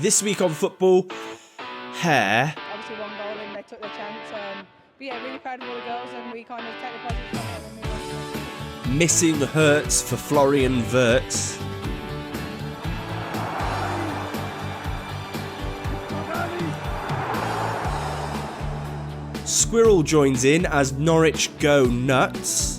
This week on football, hair. Obviously one goal and they took their chance. But yeah, really proud of all the girls and we kind of take the positive from it and move on. Missing hurts for Florian Wirtz. Squirrel joins in as Norwich go nuts.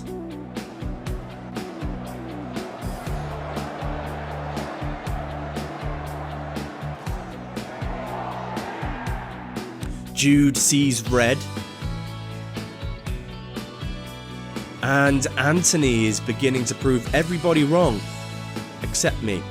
Jude sees red. And Anthony is beginning to prove everybody wrong, except me.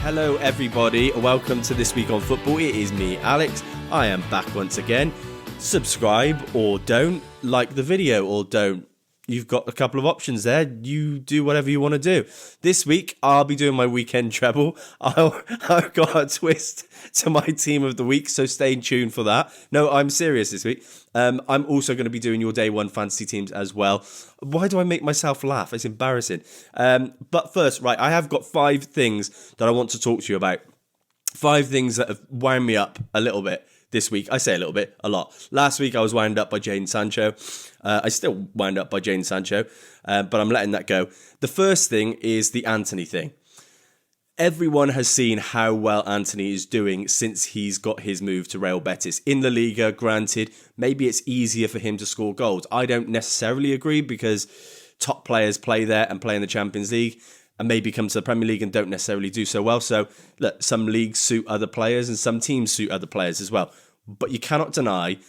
Hello everybody, welcome to This Week on Football. It is me, Alex. I am back once again. Subscribe or don't, like the video or don't. You've got a couple of options there. You do whatever you want to do. This week, I'll be doing my weekend treble. I've got a twist to my team of the week, so stay tuned for that. No, I'm serious this week. I'm also going to be doing your day one fantasy teams as well. Why do I make myself laugh? It's embarrassing. But first, right, I have got 5 things that I want to talk to you about. 5 things that have wound me up a little bit this week. I say a little bit, a lot. Last week I was wound up by Jadon Sancho. I still wound up by Jadon Sancho, but I'm letting that go. The first thing is the Anthony thing. Everyone has seen how well Anthony is doing since he's got his move to Real Betis. In La Liga, granted, maybe it's easier for him to score goals. I don't necessarily agree because top players play there and play in the Champions League and maybe come to the Premier League and don't necessarily do so well. So, look, some leagues suit other players and some teams suit other players as well. But you cannot deny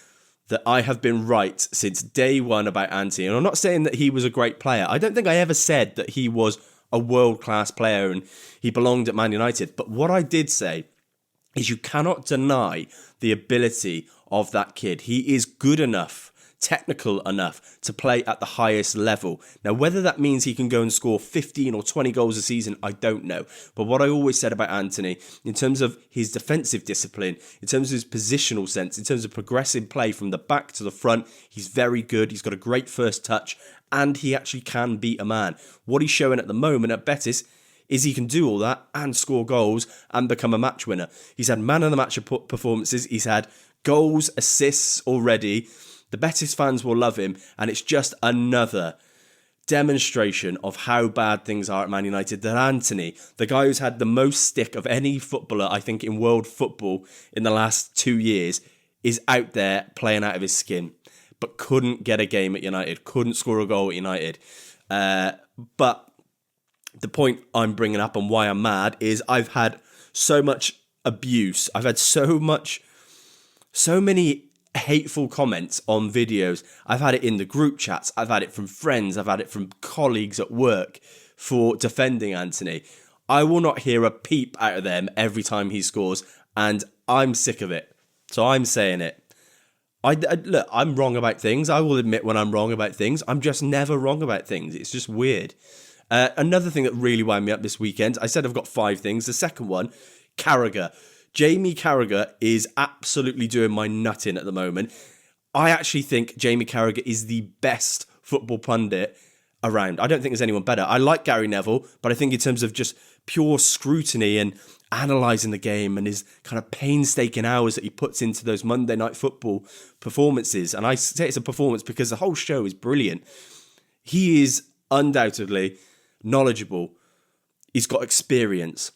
that I have been right since day one about Anthony. And I'm not saying that he was a great player. I don't think I ever said that he was a world-class player and he belonged at Man United. But what I did say is you cannot deny the ability of that kid. He is good enough, technical enough to play at the highest level. Now, whether that means he can go and score 15 or 20 goals a season, I don't know. But what I always said about Anthony, in terms of his defensive discipline, in terms of his positional sense, in terms of progressive play from the back to the front, he's very good. He's got a great first touch and he actually can beat a man. What he's showing at the moment at Betis is he can do all that and score goals and become a match winner. He's had man of the match performances. He's had goals, assists already. The Betis fans will love him, and it's just another demonstration of how bad things are at Man United. That Anthony, the guy who's had the most stick of any footballer, I think, in world football in the last 2 years, is out there playing out of his skin, but couldn't get a game at United, couldn't score a goal at United. But the point I'm bringing up and why I'm mad is I've had so much abuse. I've had so many hateful comments on videos. I've had it in the group chats. I've had it from friends. I've had it from colleagues at work for defending Anthony. I will not hear a peep out of them every time he scores, and I'm sick of it. So I'm saying it. Look, I'm wrong about things. I will admit when I'm wrong about things. I'm just never wrong about things. It's just weird. Another thing that really wound me up this weekend, I said I've got 5 things. The second one, Carragher. Jamie Carragher is absolutely doing my nut in at the moment. I actually think Jamie Carragher is the best football pundit around. I don't think there's anyone better. I like Gary Neville, but I think in terms of just pure scrutiny and analysing the game and his kind of painstaking hours that he puts into those Monday Night Football performances, and I say it's a performance because the whole show is brilliant. He is undoubtedly knowledgeable. He's got experience.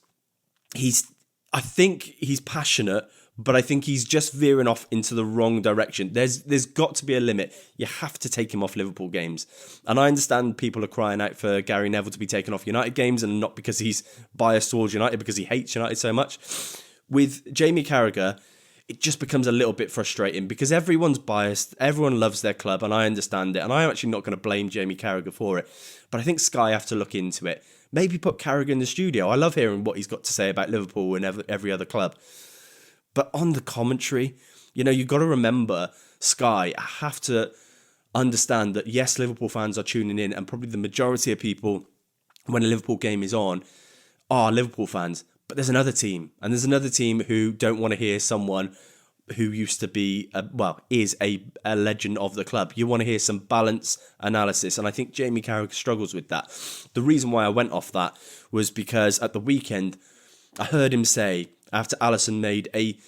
I think he's passionate, but I think he's just veering off into the wrong direction. There's got to be a limit. You have to take him off Liverpool games. And I understand people are crying out for Gary Neville to be taken off United games, and not because he's biased towards United, because he hates United so much. With Jamie Carragher, it just becomes a little bit frustrating because everyone's biased. Everyone loves their club, and I understand it. And I'm actually not going to blame Jamie Carragher for it. But I think Sky have to look into it. Maybe put Carragher in the studio. I love hearing what he's got to say about Liverpool and every other club. But on the commentary, you've got to remember Sky have to understand that, yes, Liverpool fans are tuning in, and probably the majority of people, when a Liverpool game is on, are Liverpool fans. But there's another team, and there's another team who don't want to hear someone who used to be, is a legend of the club. You want to hear some balance analysis, and I think Jamie Carragher struggles with that. The reason why I went off that was because at the weekend, I heard him say, after Alisson made a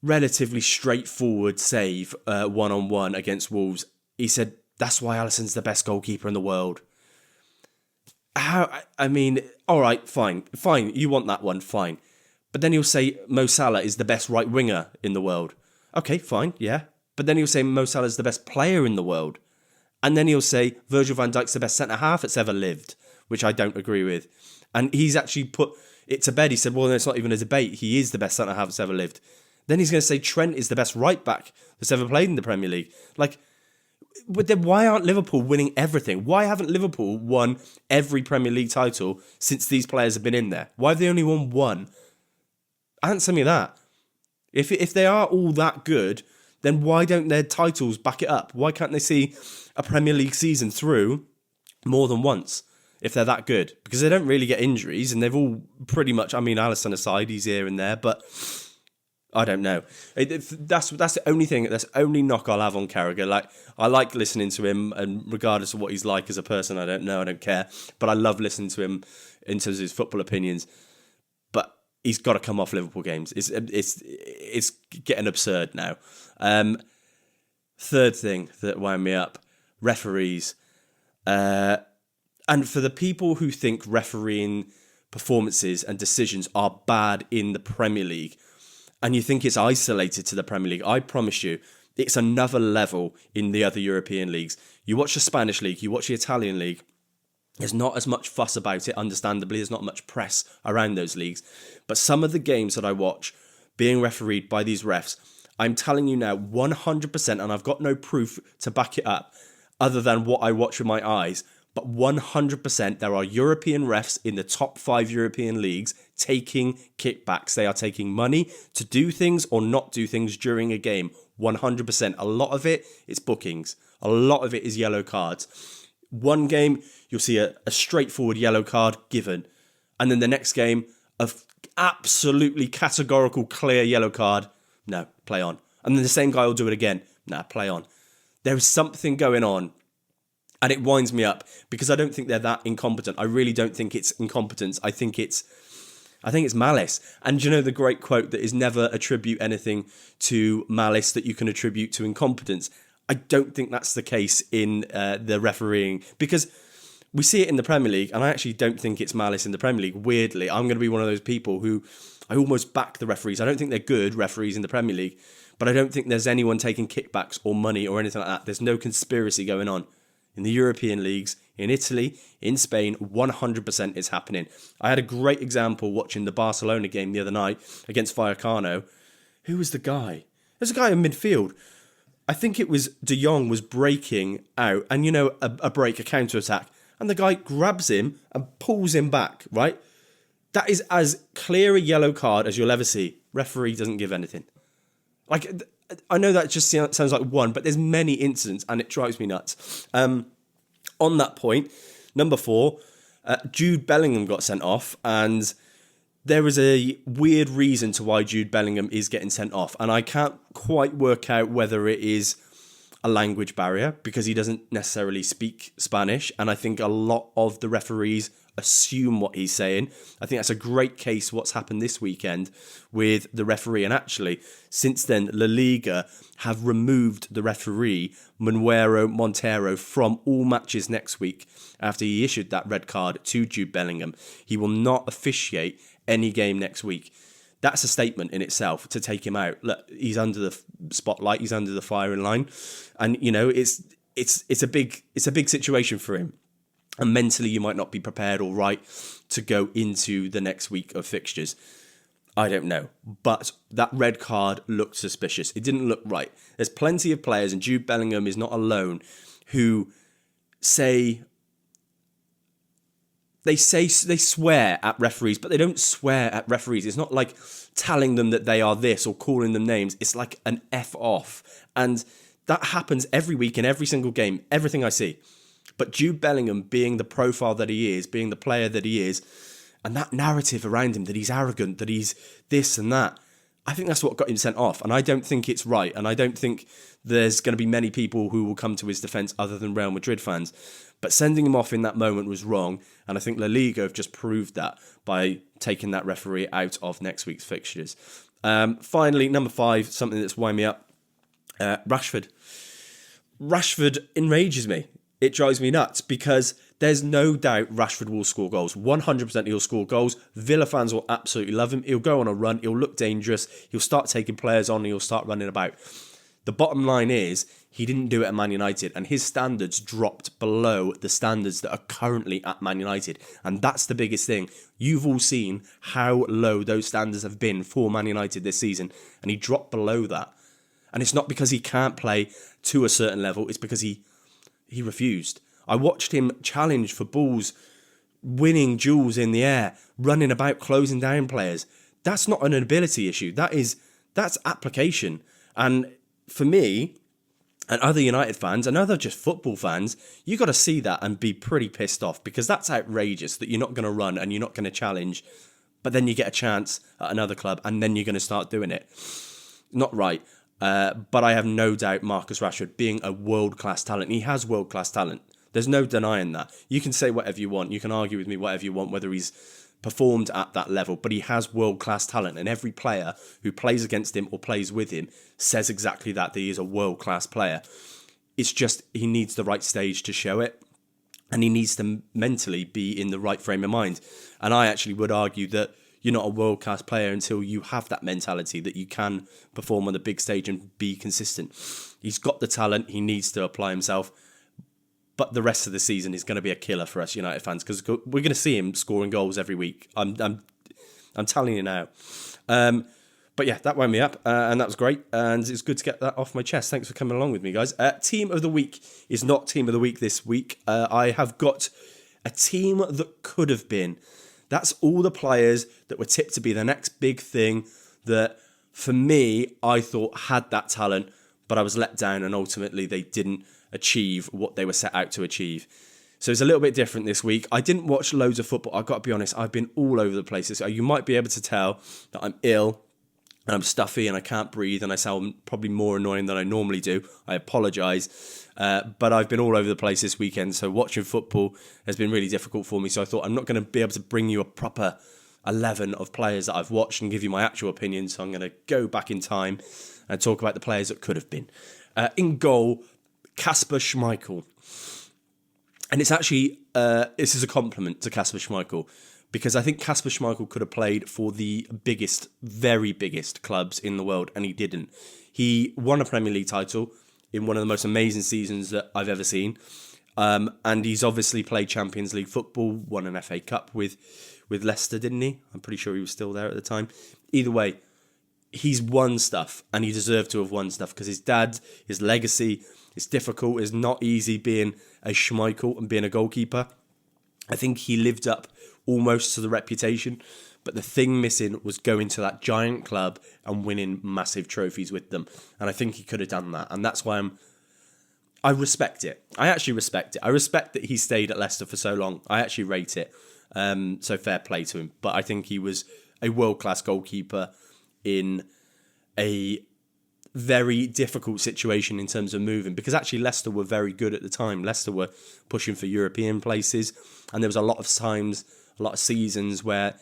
relatively straightforward save one-on-one against Wolves, he said, that's why Alisson's the best goalkeeper in the world. I mean, all right, fine, you want that one, fine. But then he'll say Mo Salah is the best right winger in the world. Okay, fine, yeah. But then he'll say Mo Salah is the best player in the world. And then he'll say Virgil van Dijk's the best centre-half that's ever lived, which I don't agree with. And he's actually put it to bed. He said, well, no, it's not even a debate. He is the best centre-half that's ever lived. Then he's going to say Trent is the best right-back that's ever played in the Premier League. Like, but then why aren't Liverpool winning everything? Why haven't Liverpool won every Premier League title since these players have been in there? Why have they only won one? Answer me that. If they are all that good, then why don't their titles back it up? Why can't they see a Premier League season through more than once if they're that good? Because they don't really get injuries, and they've all pretty much, I mean, Alisson aside, he's here and there, but I don't know. That's the only thing, that's the only knock I'll have on Carragher. Like, I like listening to him, and regardless of what he's like as a person, I don't know, I don't care. But I love listening to him in terms of his football opinions. But he's got to come off Liverpool games. It's getting absurd now. Third thing that wound me up, referees. And for the people who think refereeing performances and decisions are bad in the Premier League, and you think it's isolated to the Premier League, I promise you, it's another level in the other European leagues. You watch the Spanish league, you watch the Italian league, there's not as much fuss about it, understandably. There's not much press around those leagues. But some of the games that I watch being refereed by these refs, I'm telling you now, 100%, and I've got no proof to back it up other than what I watch with my eyes, but 100% there are European refs in the top 5 European leagues taking kickbacks. They are taking money to do things or not do things during a game. 100%. A lot of it is bookings. A lot of it is yellow cards. One game, you'll see a straightforward yellow card given. And then the next game, a absolutely categorical clear yellow card. No, play on. And then the same guy will do it again. Nah, play on. There is something going on. And it winds me up because I don't think they're that incompetent. I really don't think it's incompetence. I think it's malice. And you know the great quote that is never attribute anything to malice that you can attribute to incompetence? I don't think that's the case in the refereeing, because we see it in the Premier League, and I actually don't think it's malice in the Premier League. Weirdly, I'm going to be one of those people who I almost back the referees. I don't think they're good referees in the Premier League, but I don't think there's anyone taking kickbacks or money or anything like that. There's no conspiracy going on. In the European leagues, in Italy, in Spain, 100% is happening. I had a great example watching the Barcelona game the other night against Vallecano. Who was the guy? There's a guy in midfield. I think it was De Jong was breaking out, and you know, a break, a counter-attack, and the guy grabs him and pulls him back, right? That is as clear a yellow card as you'll ever see. Referee doesn't give anything. Like, I know that just sounds like one, but there's many incidents, and it drives me nuts. On that point, number 4, Jude Bellingham got sent off, and there is a weird reason to why Jude Bellingham is getting sent off, and I can't quite work out whether it is a language barrier, because he doesn't necessarily speak Spanish, and I think a lot of the referees assume what he's saying. I think that's a great case what's happened this weekend with the referee, and actually since then La Liga have removed the referee Manuel Montero from all matches next week after he issued that red card to Jude Bellingham. He will not officiate any game next week. That's a statement in itself to take him out. Look, he's under the spotlight, he's under the firing line, and you know it's a big situation for him. And mentally, you might not be prepared or right to go into the next week of fixtures. I don't know. But that red card looked suspicious. It didn't look right. There's plenty of players, and Jude Bellingham is not alone, who say... They swear at referees, but they don't swear at referees. It's not like telling them that they are this or calling them names. It's like an F off. And that happens every week in every single game, everything I see. But Jude Bellingham, being the profile that he is, being the player that he is, and that narrative around him that he's arrogant, that he's this and that, I think that's what got him sent off. And I don't think it's right. And I don't think there's going to be many people who will come to his defence other than Real Madrid fans. But sending him off in that moment was wrong. And I think La Liga have just proved that by taking that referee out of next week's fixtures. Finally, number 5, something that's winding me up. Rashford. Rashford enrages me. It drives me nuts because there's no doubt Rashford will score goals. 100% he'll score goals. Villa fans will absolutely love him. He'll go on a run. He'll look dangerous. He'll start taking players on. And he'll start running about. The bottom line is he didn't do it at Man United, and his standards dropped below the standards that are currently at Man United. And that's the biggest thing. You've all seen how low those standards have been for Man United this season, and he dropped below that. And it's not because he can't play to a certain level. It's because he refused. I watched him challenge for balls, winning duels in the air, running about, closing down players. That's not an ability issue. That's application. And for me, and other United fans, and other just football fans, you got to see that and be pretty pissed off, because that's outrageous that you're not going to run and you're not going to challenge, but then you get a chance at another club and then you're going to start doing it. Not right. But I have no doubt Marcus Rashford, being a world-class talent, he has world-class talent. There's no denying that. You can say whatever you want. You can argue with me whatever you want, whether he's performed at that level, but he has world-class talent. And every player who plays against him or plays with him says exactly that he is a world-class player. It's just he needs the right stage to show it. And he needs to mentally be in the right frame of mind. And I actually would argue that you're not a world-class player until you have that mentality that you can perform on the big stage and be consistent. He's got the talent. He needs to apply himself. But the rest of the season is going to be a killer for us United fans, because we're going to see him scoring goals every week. I'm telling you now. But yeah, that wound me up, and that was great. And it's good to get that off my chest. Thanks for coming along with me, guys. Team of the week is not Team of the Week this week. I have got a team that could have been. That's all the players that were tipped to be the next big thing that, for me, I thought had that talent, but I was let down, and ultimately they didn't achieve what they were set out to achieve. So it's a little bit different this week. I didn't watch loads of football. I've got to be honest, I've been all over the place. So you might be able to tell that I'm ill and I'm stuffy and I can't breathe and I sound probably more annoying than I normally do. I apologise. But I've been all over the place this weekend. So watching football has been really difficult for me. So I thought I'm not going to be able to bring you a proper 11 of players that I've watched and give you my actual opinion. So I'm going to go back in time and talk about the players that could have been. In goal, Kasper Schmeichel. And it's actually, this is a compliment to Kasper Schmeichel, because I think Kasper Schmeichel could have played for the biggest, very biggest clubs in the world, and he didn't. He won a Premier League title in one of the most amazing seasons that I've ever seen. And he's obviously played Champions League football, won an FA Cup with Leicester, didn't he? I'm pretty sure he was still there at the time. Either way, he's won stuff, and he deserved to have won stuff, because his dad, his legacy, it's difficult. It's not easy being a Schmeichel and being a goalkeeper. I think he lived up almost to the reputation, but the thing missing was going to that giant club and winning massive trophies with them. And I think he could have done that. And that's why I respect it. I actually respect it. I respect that he stayed at Leicester for so long. I actually rate it. So fair play to him. But I think he was a world-class goalkeeper in a very difficult situation in terms of moving, because actually Leicester were very good at the time. Leicester were pushing for European places, and there was a lot of times, a lot of seasons where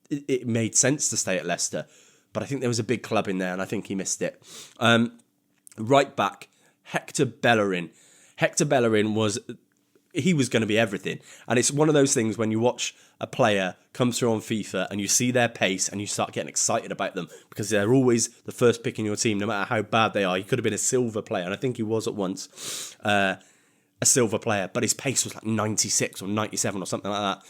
it made sense to stay at Leicester, but I think there was a big club in there, and I think he missed it. Right back, Hector Bellerin. Hector Bellerin was going to be everything, and it's one of those things when you watch a player come through on FIFA and you see their pace and you start getting excited about them, because they're always the first pick in your team, no matter how bad they are. He could have been a silver player, and I think he was at once a silver player, but his pace was like 96 or 97 or something like that.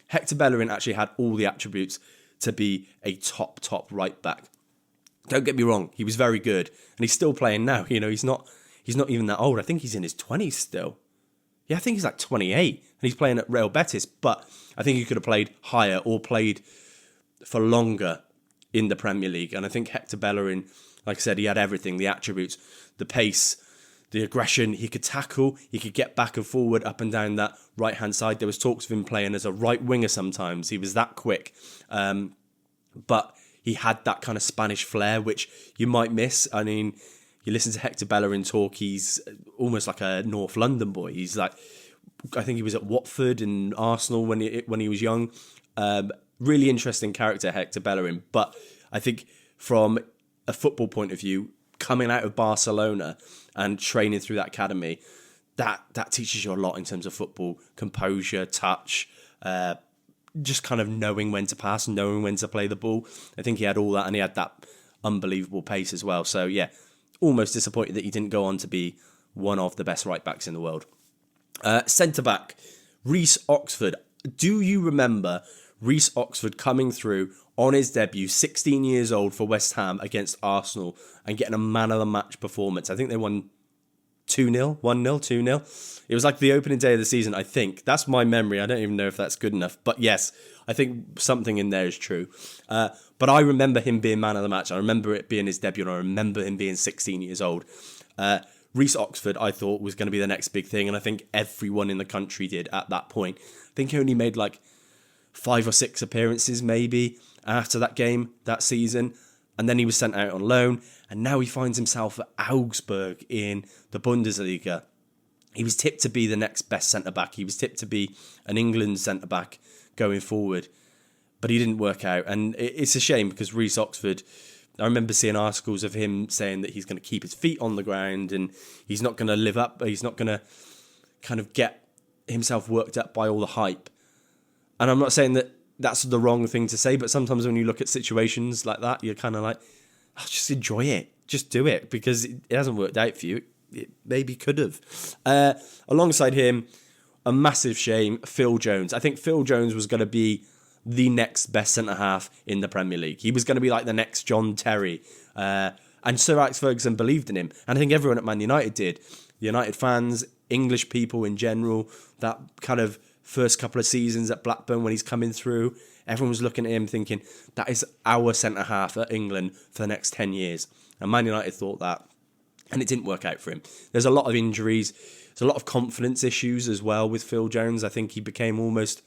Hector Bellerin actually had all the attributes to be a top right back. Don't get me wrong, he was very good, and he's still playing now. You know, he's not even that old. I think he's in his 20s still. Yeah, I think he's like 28, and he's playing at Real Betis, but I think he could have played higher or played for longer in the Premier League. And I think Hector Bellerin, like I said, he had everything, the attributes, the pace, the aggression. He could tackle, he could get back and forward, up and down that right-hand side. There was talks of him playing as a right winger sometimes. He was that quick. But he had that kind of Spanish flair, which you might miss. I mean, you listen to Hector Bellerin talk, he's almost like a North London boy. He's like, I think he was at Watford and Arsenal when he was young. Really interesting character, Hector Bellerin. But I think from a football point of view, coming out of Barcelona and training through that academy, that teaches you a lot in terms of football, composure, touch, just kind of knowing when to pass, knowing when to play the ball. I think he had all that, and he had that unbelievable pace as well. So yeah, almost disappointed that he didn't go on to be one of the best right backs in the world. Centre back, Reece Oxford. Do you remember Reece Oxford coming through on his debut, 16 years old, for West Ham against Arsenal and getting a man of the match performance? I think they won 2-0, 1-0, 2-0. It was like the opening day of the season, I think. That's my memory. I don't even know if that's good enough. But yes, I think something in there is true. But I remember him being man of the match. I remember it being his debut, and I remember him being 16 years old. Reece Oxford, I thought, was going to be the next big thing, and I think everyone in the country did at that point. I think he only made like 5 or 6 appearances maybe after that game, that season, and then he was sent out on loan, and now he finds himself at Augsburg in the Bundesliga. He was tipped to be the next best centre-back. He was tipped to be an England centre-back going forward, but he didn't work out, and it's a shame because Reece Oxford, I remember seeing articles of him saying that he's going to keep his feet on the ground and he's not going to live up, he's not going to kind of get himself worked up by all the hype. And I'm not saying that that's the wrong thing to say, but sometimes when you look at situations like that, you're kind of like, oh, just enjoy it. Just do it, because it hasn't worked out for you. It maybe could have. Alongside him, a massive shame, Phil Jones. I think Phil Jones was going to be the next best centre-half in the Premier League. He was going to be like the next John Terry. And Sir Alex Ferguson believed in him. And I think everyone at Man United did. The United fans, English people in general, that kind of first couple of seasons at Blackburn when he's coming through, everyone was looking at him thinking, that is our centre-half at England for the next 10 years. And Man United thought that. And it didn't work out for him. There's a lot of injuries. There's a lot of confidence issues as well with Phil Jones. I think he became almost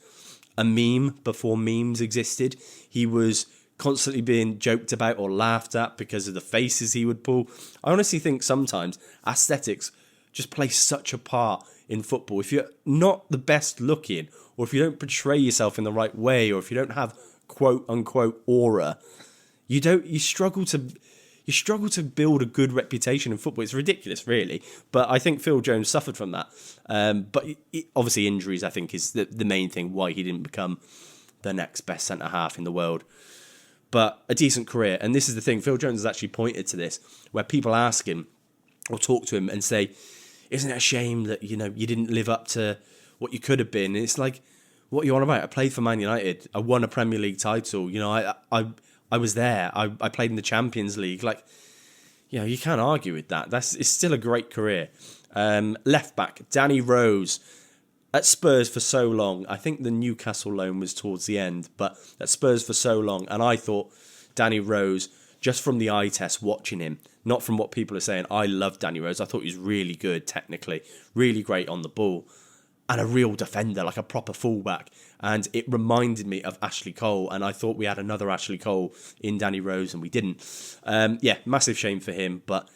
a meme before memes existed. He was constantly being joked about or laughed at because of the faces he would pull. I honestly think sometimes aesthetics just play such a part in football. If you're not the best looking, or if you don't portray yourself in the right way, or if you don't have quote unquote aura, you struggle to build a good reputation in football. It's ridiculous, really. But I think Phil Jones suffered from that. But obviously injuries, I think, is the main thing why he didn't become the next best centre-half in the world. But a decent career. And this is the thing, Phil Jones has actually pointed to this, where people ask him or talk to him and say, isn't it a shame that, you didn't live up to what you could have been? And it's like, what are you on about? I played for Man United. I won a Premier League title. I was there. I played in the Champions League. You can't argue with that. It's still a great career. Left back, Danny Rose. At Spurs for so long. I think the Newcastle loan was towards the end, but at Spurs for so long. And I thought Danny Rose, just from the eye test, watching him, not from what people are saying, I love Danny Rose. I thought he was really good technically, really great on the ball, and a real defender, like a proper fullback. And it reminded me of Ashley Cole, and I thought we had another Ashley Cole in Danny Rose, and we didn't. Massive shame for him, but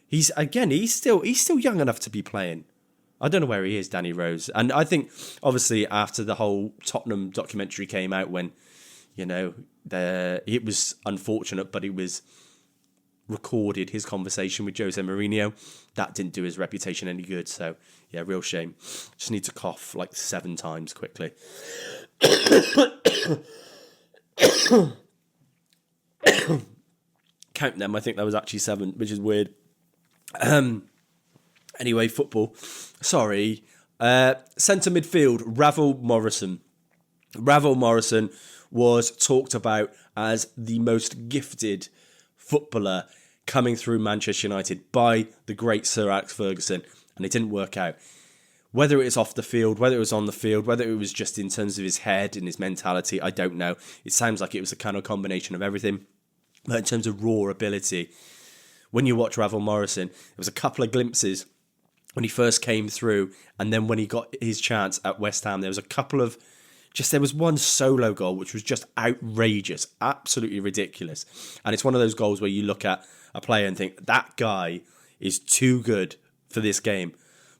he's still young enough to be playing. I don't know where he is, Danny Rose. And I think, obviously, after the whole Tottenham documentary came out, when, it was unfortunate, but it was recorded, his conversation with Jose Mourinho, that didn't do his reputation any good. So, yeah, real shame. Just need to cough like 7 times quickly. Count them. I think that was actually 7, which is weird. Anyway, football. Sorry. Centre midfield, Ravel Morrison. Ravel Morrison was talked about as the most gifted footballer coming through Manchester United by the great Sir Alex Ferguson, and it didn't work out. Whether it was off the field, whether it was on the field, whether it was just in terms of his head and his mentality, I don't know. It sounds like it was a kind of combination of everything. But in terms of raw ability, when you watch Ravel Morrison, there was a couple of glimpses when he first came through, and then when he got his chance at West Ham, there was a couple of just there was one solo goal which was just outrageous, absolutely ridiculous. And it's one of those goals where you look at a player and think, that guy is too good for this game.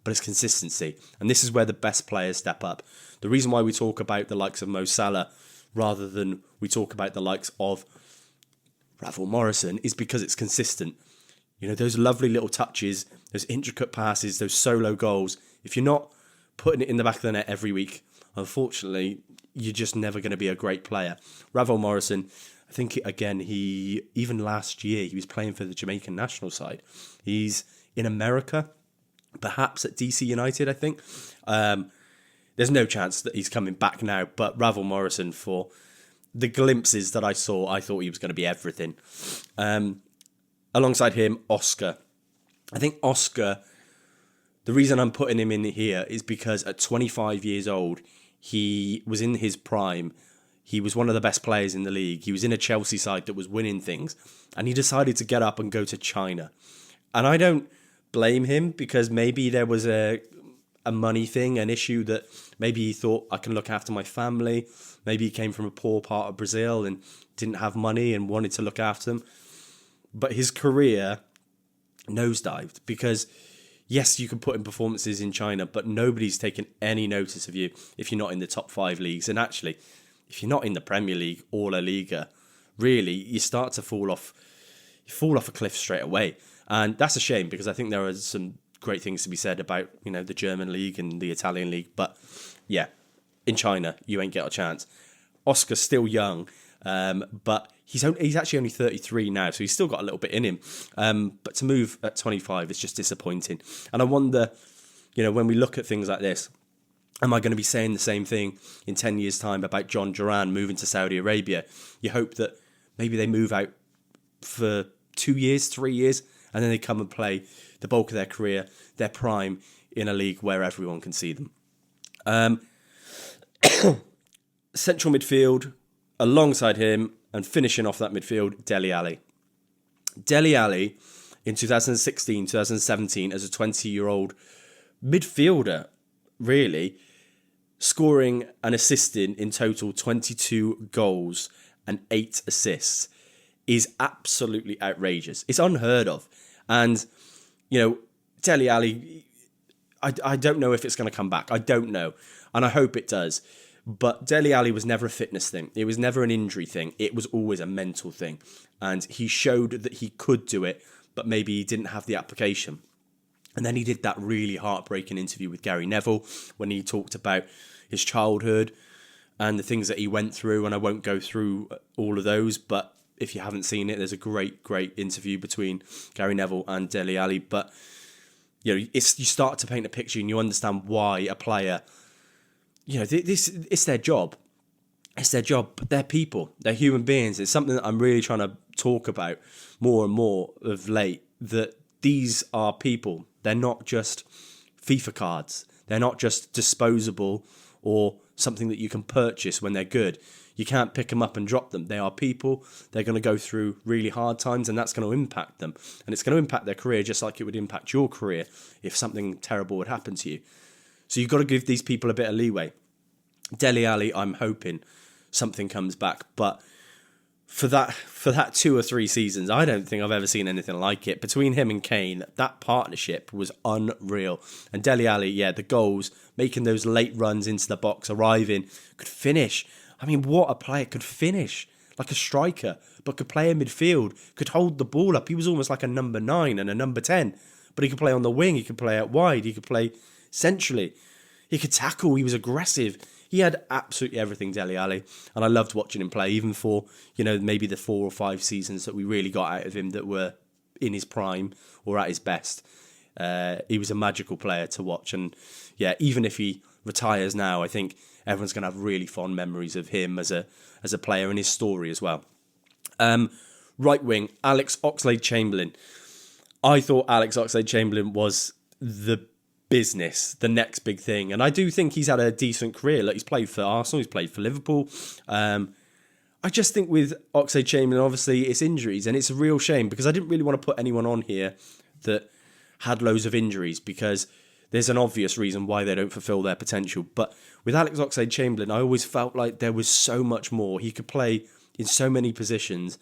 But it's consistency. And this is where the best players step up. The reason why we talk about the likes of Mo Salah rather than we talk about the likes of Ravel Morrison is because it's consistent. You know, those lovely little touches, those intricate passes, those solo goals. If you're not putting it in the back of the net every week, unfortunately, you're just never going to be a great player. Ravel Morrison, I think, again, even last year, he was playing for the Jamaican national side. He's in America, perhaps at DC United, I think. There's no chance that he's coming back now, but Ravel Morrison, for the glimpses that I saw, I thought he was going to be everything. Alongside him, Oscar. I think Oscar, the reason I'm putting him in here is because at 25 years old, he was in his prime. He was one of the best players in the league. He was in a Chelsea side that was winning things. And he decided to get up and go to China. And I don't blame him, because maybe there was a money thing, an issue that maybe he thought, I can look after my family. Maybe he came from a poor part of Brazil and didn't have money and wanted to look after them. But his career nosedived because, yes, you can put in performances in China, but nobody's taken any notice of you if you're not in the top 5 leagues. And actually, if you're not in the Premier League or La Liga, really, you start to fall off a cliff straight away. And that's a shame, because I think there are some great things to be said about, you know, the German league and the Italian league. But yeah, in China, you ain't got a chance. Oscar's still young, but he's actually only 33 now, so he's still got a little bit in him. But to move at 25 is just disappointing. And I wonder, you know, when we look at things like this, am I going to be saying the same thing in 10 years' time about John Duran moving to Saudi Arabia? You hope that maybe they move out for 2 years, 3 years, and then they come and play the bulk of their career, their prime, in a league where everyone can see them. Central midfield, alongside him, and finishing off that midfield, Dele Alli. Dele Alli, in 2016, 2017, as a 20-year-old midfielder, really, scoring and assisting in total 22 goals and 8 assists, is absolutely outrageous. It's unheard of. And, you know, Dele Alli, I don't know if it's going to come back. I don't know. And I hope it does. But Dele Alli was never a fitness thing. It was never an injury thing. It was always a mental thing. And he showed that he could do it, but maybe he didn't have the application. And then he did that really heartbreaking interview with Gary Neville when he talked about his childhood and the things that he went through. And I won't go through all of those, but if you haven't seen it, there's a great interview between Gary Neville and Dele Alli. But you know, you start to paint a picture and you understand why a player, you know, it's their job. It's their job, but they're people. They're human beings. It's something that I'm really trying to talk about more and more of late, that these are people. They're not just FIFA cards. They're not just disposable or something that you can purchase when they're good. You can't pick them up and drop them. They are people. They're going to go through really hard times, and that's going to impact them. And it's going to impact their career just like it would impact your career if something terrible would happen to you. So you've got to give these people a bit of leeway. Dele Alli, I'm hoping something comes back. But for that 2 or 3 seasons, I don't think I've ever seen anything like it. Between him and Kane, that partnership was unreal. And Dele Alli, yeah, the goals, making those late runs into the box, arriving, could finish. I mean, what a player, could finish like a striker, but could play in midfield, could hold the ball up. He was almost like a number 9 and a number 10, but he could play on the wing, he could play out wide, he could play centrally, he could tackle, he was aggressive. He had absolutely everything, Dele Alli, and I loved watching him play, even for, you know, maybe the 4 or 5 seasons that we really got out of him that were in his prime or at his best. He was a magical player to watch, and yeah, even if he retires now, I think everyone's going to have really fond memories of him as a player and his story as well. Right wing, Alex Oxlade-Chamberlain. I thought Alex Oxlade-Chamberlain was the business, the next big thing. And I do think he's had a decent career. Like, he's played for Arsenal, he's played for Liverpool. I just think with Oxlade-Chamberlain, obviously, it's injuries. And it's a real shame, because I didn't really want to put anyone on here that had loads of injuries, because there's an obvious reason why they don't fulfill their potential. But with Alex Oxlade-Chamberlain, I always felt like there was so much more. He could play in so many positions,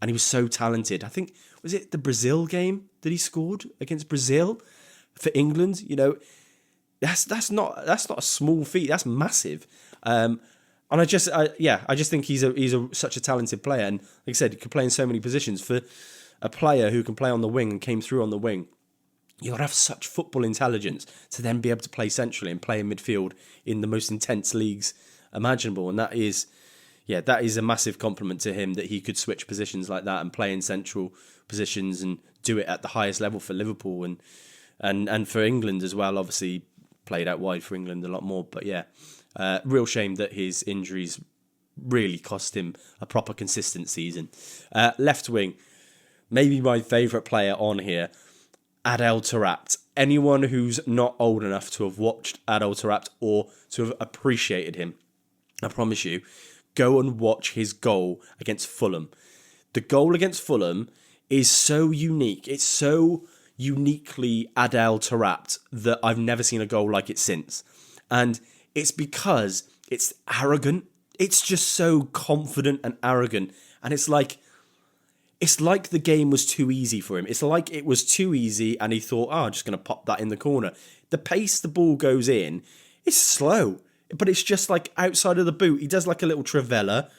and he was so talented. I think, was it the Brazil game that he scored against Brazil for England? You know, that's not a small feat. That's massive. And I just think he's such a talented player. And like I said, he could play in so many positions. For a player who can play on the wing and came through on the wing, you got to have such football intelligence to then be able to play centrally and play in midfield in the most intense leagues imaginable. And that is a massive compliment to him, that he could switch positions like that and play in central positions and do it at the highest level for Liverpool and for England as well. Obviously, played out wide for England a lot more. But yeah, real shame that his injuries really cost him a proper consistent season. Left wing, maybe my favourite player on here, Adel Taarabt. Anyone who's not old enough to have watched Adel Taarabt or to have appreciated him, I promise you, go and watch his goal against Fulham. The goal against Fulham is so unique. It's so uniquely Adel Taarabt that I've never seen a goal like it since. And it's because it's arrogant. It's just so confident and arrogant. And it's like the game was too easy for him. It's like it was too easy and he thought, I'm just going to pop that in the corner. The pace the ball goes in is slow, but it's just like outside of the boot. He does like a little trivela,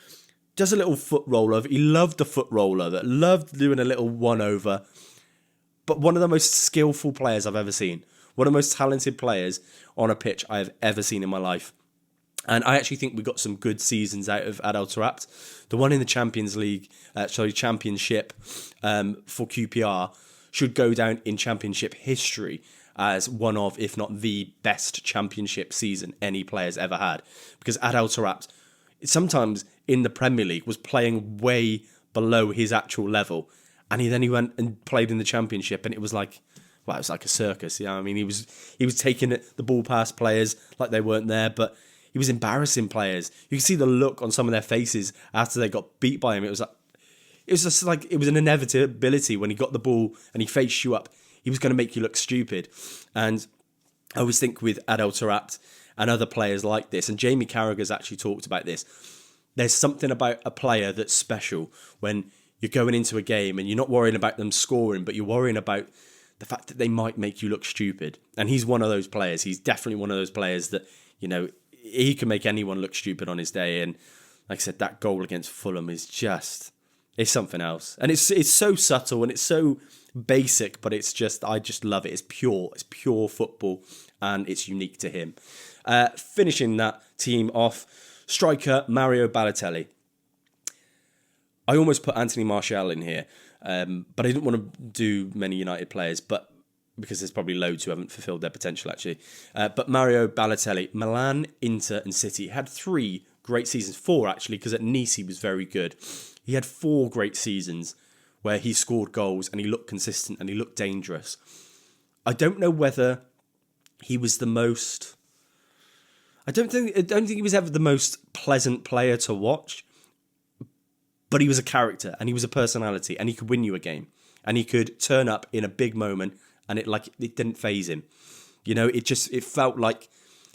does a little foot roll over. He loved the foot roll over, loved doing a little one over. But one of the most skillful players I've ever seen. One of the most talented players on a pitch I have ever seen in my life. And I actually think we got some good seasons out of Adel Taarabt. The one in the Championship for QPR should go down in Championship history as one of, if not the best Championship season any player's ever had. Because Adel Taarabt, sometimes in the Premier League, was playing way below his actual level. And he went and played in the Championship, and it was like, well, it was like a circus. Yeah, I mean, he was taking the ball past players like they weren't there, but he was embarrassing players. You can see the look on some of their faces after they got beat by him. It was an inevitability when he got the ball and he faced you up. He was going to make you look stupid. And I always think with Adel Taarabt and other players like this, and Jamie Carragher's actually talked about this, there's something about a player that's special when you're going into a game and you're not worrying about them scoring, but you're worrying about the fact that they might make you look stupid. And he's one of those players. He's definitely one of those players that, you know, he can make anyone look stupid on his day. And like I said, that goal against Fulham is it's something else. And it's so subtle and it's so basic, but I just love it. It's pure football, and it's unique to him. Finishing that team off, striker Mario Balotelli. I almost put Anthony Martial in here, but I didn't want to do many United players, but because there's probably loads who haven't fulfilled their potential, actually. But Mario Balotelli, Milan, Inter and City, had 3 great seasons. 4, actually, because at Nice he was very good. He had 4 great seasons where he scored goals and he looked consistent and he looked dangerous. I don't know whether he was the most... I don't think he was ever the most pleasant player to watch, but he was a character and he was a personality and he could win you a game and he could turn up in a big moment and it didn't faze him. You know, it felt like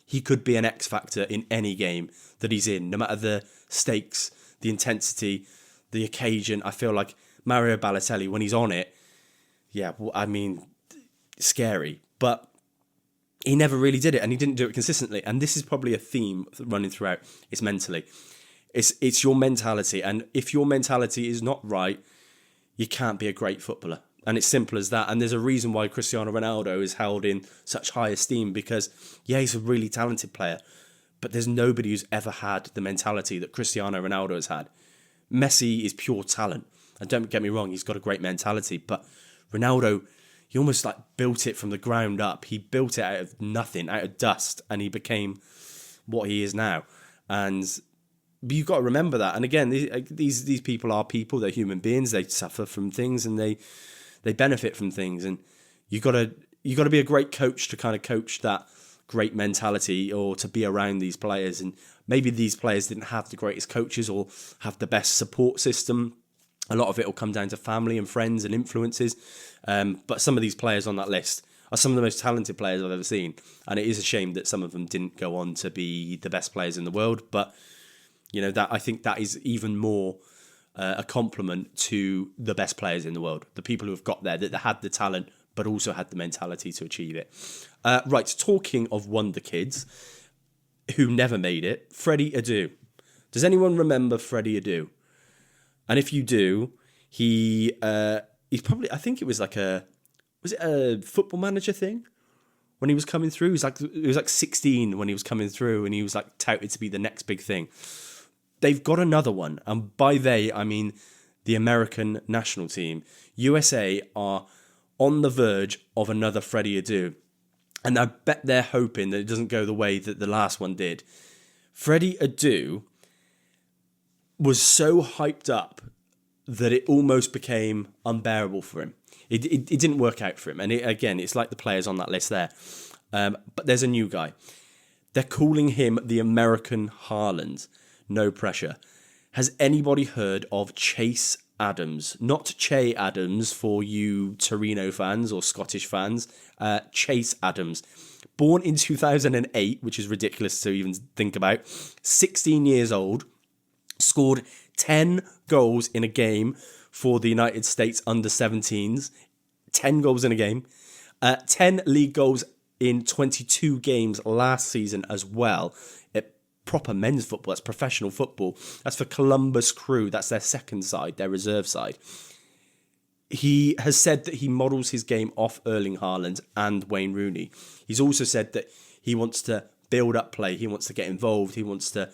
he could be an X factor in any game that he's in, no matter the stakes, the intensity, the occasion. I feel like Mario Balotelli, when he's on it, scary, but he never really did it and he didn't do it consistently. And this is probably a theme running throughout. It's mentally. It's your mentality. And if your mentality is not right, you can't be a great footballer. And it's simple as that. And there's a reason why Cristiano Ronaldo is held in such high esteem, because, he's a really talented player, but there's nobody who's ever had the mentality that Cristiano Ronaldo has had. Messi is pure talent. And don't get me wrong, he's got a great mentality, but Ronaldo, he almost built it from the ground up. He built it out of nothing, out of dust, and he became what he is now. But you've got to remember that. And again, these people are people, they're human beings, they suffer from things and they benefit from things. And you got to be a great coach to kind of coach that great mentality, or to be around these players. And maybe these players didn't have the greatest coaches or have the best support system. A lot of it will come down to family and friends and influences. But some of these players on that list are some of the most talented players I've ever seen. And it is a shame that some of them didn't go on to be the best players in the world. But, that I think that is even more a compliment to the best players in the world, the people who have got there, that they had the talent, but also had the mentality to achieve it. Right, talking of wonder kids who never made it, Freddie Adu. Does anyone remember Freddie Adu? And if you do, he's probably, I think it was was it a Football Manager thing? When he was coming through, he was like 16 when he was coming through, and he was like touted to be the next big thing. They've got another one, and by they, I mean the American national team. USA are on the verge of another Freddie Adu, and I bet they're hoping that it doesn't go the way that the last one did. Freddie Adu was so hyped up that it almost became unbearable for him. It didn't work out for him, and it's like the players on that list there. But there's a new guy. They're calling him the American Haaland. No pressure. Has anybody heard of Chase Adams? Not Che Adams for you Torino fans or Scottish fans. Chase Adams. Born in 2008, which is ridiculous to even think about. 16 years old. Scored 10 goals in a game for the United States under-17s. 10 goals in a game. 10 league goals in 22 games last season as well. Proper men's football. That's professional football. That's for Columbus Crew. That's their second side, their reserve side. He has said that he models his game off Erling Haaland and Wayne Rooney. He's also said that he wants to build up play. He wants to get involved. He wants to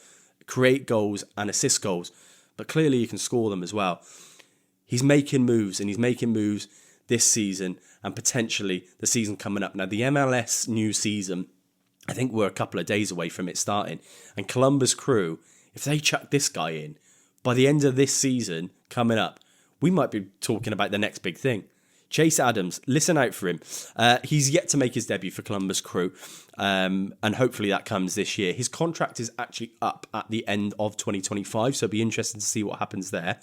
create goals and assist goals. But clearly he can score them as well. He's making moves, and he's making moves this season and potentially the season coming up. Now, the MLS new season, I think we're a couple of days away from it starting. And Columbus Crew, if they chuck this guy in, by the end of this season coming up, we might be talking about the next big thing. Chase Adams, listen out for him. He's yet to make his debut for Columbus Crew, and hopefully that comes this year. His contract is actually up at the end of 2025, so it'll be interesting to see what happens there.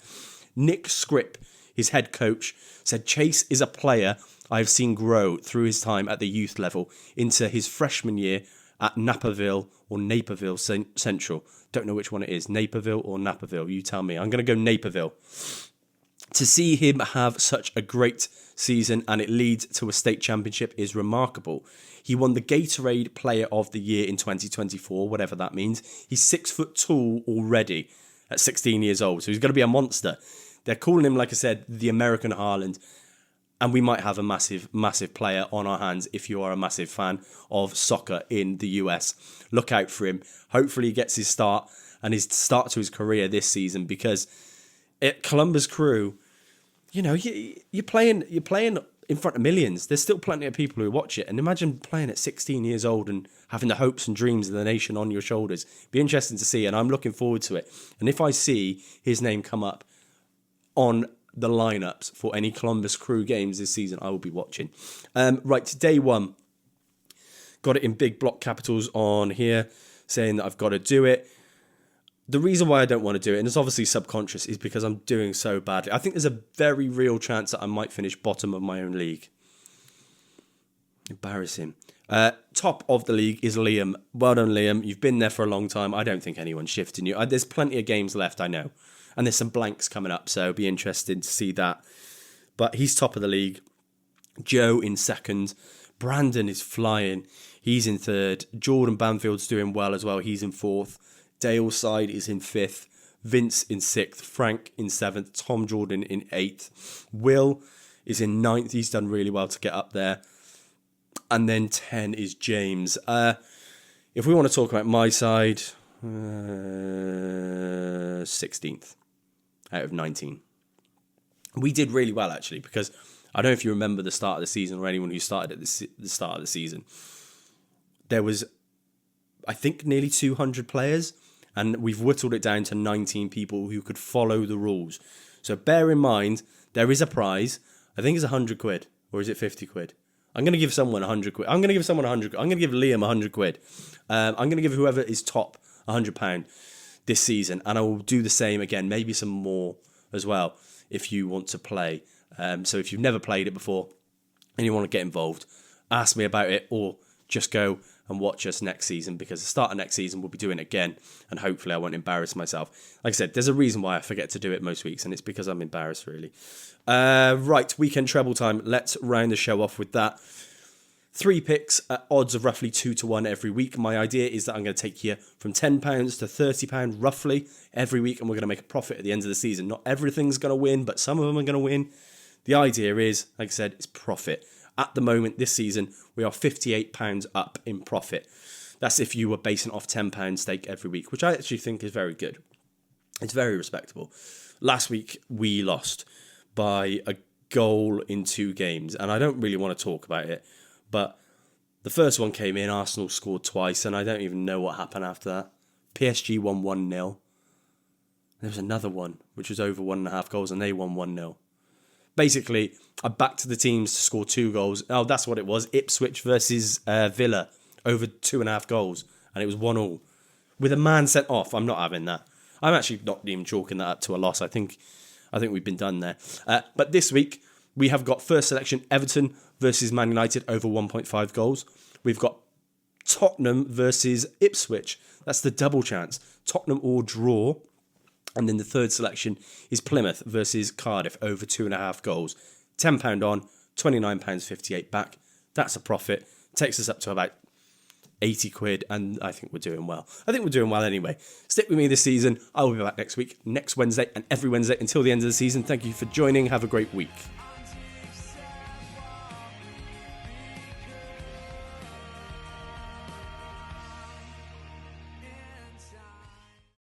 Nick Scripp, his head coach, said Chase is a player I've seen grow through his time at the youth level into his freshman year at Naperville Central. Don't know which one it is, Naperville or Naperville. You tell me. I'm going to go Naperville. To see him have such a great season and it leads to a state championship is remarkable. He won the Gatorade Player of the Year in 2024, whatever that means. He's 6 foot tall already at 16 years old, so he's going to be a monster. They're calling him, like I said, the American Haaland. And we might have a massive, massive player on our hands if you are a massive fan of soccer in the US. Look out for him. Hopefully he gets his start and his start to his career this season, because at Columbus Crew, you're playing in front of millions. There's still plenty of people who watch it. And imagine playing at 16 years old and having the hopes and dreams of the nation on your shoulders. Be interesting to see, and I'm looking forward to it. And if I see his name come up on the lineups for any Columbus Crew games this season, I will be watching. Right, day one. Got it in big block capitals on here, saying that I've got to do it. The reason why I don't want to do it, and it's obviously subconscious, is because I'm doing so badly. I think there's a very real chance that I might finish bottom of my own league. Embarrassing. Top of the league is Liam. Well done, Liam. You've been there for a long time. I don't think anyone's shifting you. There's plenty of games left, I know. And there's some blanks coming up, so it'll be interesting to see that. But he's top of the league. Joe in second. Brandon is flying. He's in third. Jordan Banfield's doing well as well. He's in fourth. Dale Side is in fifth. Vince in sixth. Frank in seventh. Tom Jordan in eighth. Will is in ninth. He's done really well to get up there. And then 10 is James. If we want to talk about my side, 16th out of 19. We did really well, actually, because I don't know if you remember the start of the season, or anyone who started at the start of the season. There was, I think, nearly 200 players, and we've whittled it down to 19 people who could follow the rules. So bear in mind, there is a prize. I think it's 100 quid, or is it 50 quid? I'm going to give someone 100 quid. I'm going to give someone 100 quid. I'm going to give Liam 100 quid. I'm going to give whoever is top £100 this season, and I will do the same again, maybe some more as well, if you want to play. So if you've never played it before and you want to get involved, ask me about it, or just go and watch us next season, because the start of next season we'll be doing it again, and hopefully I won't embarrass myself. Like I said, there's a reason why I forget to do it most weeks, and it's because I'm embarrassed, really. Right, weekend treble time. Let's round the show off with that. 3 picks at odds of roughly 2-1 every week. My idea is that I'm going to take you from £10 to £30 roughly every week, and we're going to make a profit at the end of the season. Not everything's going to win, but some of them are going to win. The idea is, like I said, it's profit. At the moment, this season, we are £58 up in profit. That's if you were basing off £10 stake every week, which I actually think is very good. It's very respectable. Last week, we lost by a goal in 2 games, and I don't really want to talk about it, but the first one came in, Arsenal scored twice, and I don't even know what happened after that. PSG won 1-0. There was another one, which was over 1.5 goals, and they won 1-0. Basically, I backed the teams to score 2 goals. Oh, that's what it was. Ipswich versus Villa, over 2.5 goals, and it was 1-1. With a man sent off, I'm not having that. I'm actually not even chalking that up to a loss. I think we've been done there. But this week, we have got first selection Everton versus Man United over 1.5 goals. We've got Tottenham versus Ipswich. That's the double chance. Tottenham or draw. And then the third selection is Plymouth versus Cardiff over 2.5 goals. £10 on, £29.58 back. That's a profit. Takes us up to about 80 quid, and I think we're doing well. I think we're doing well anyway. Stick with me this season. I will be back next week, next Wednesday, and every Wednesday until the end of the season. Thank you for joining. Have a great week.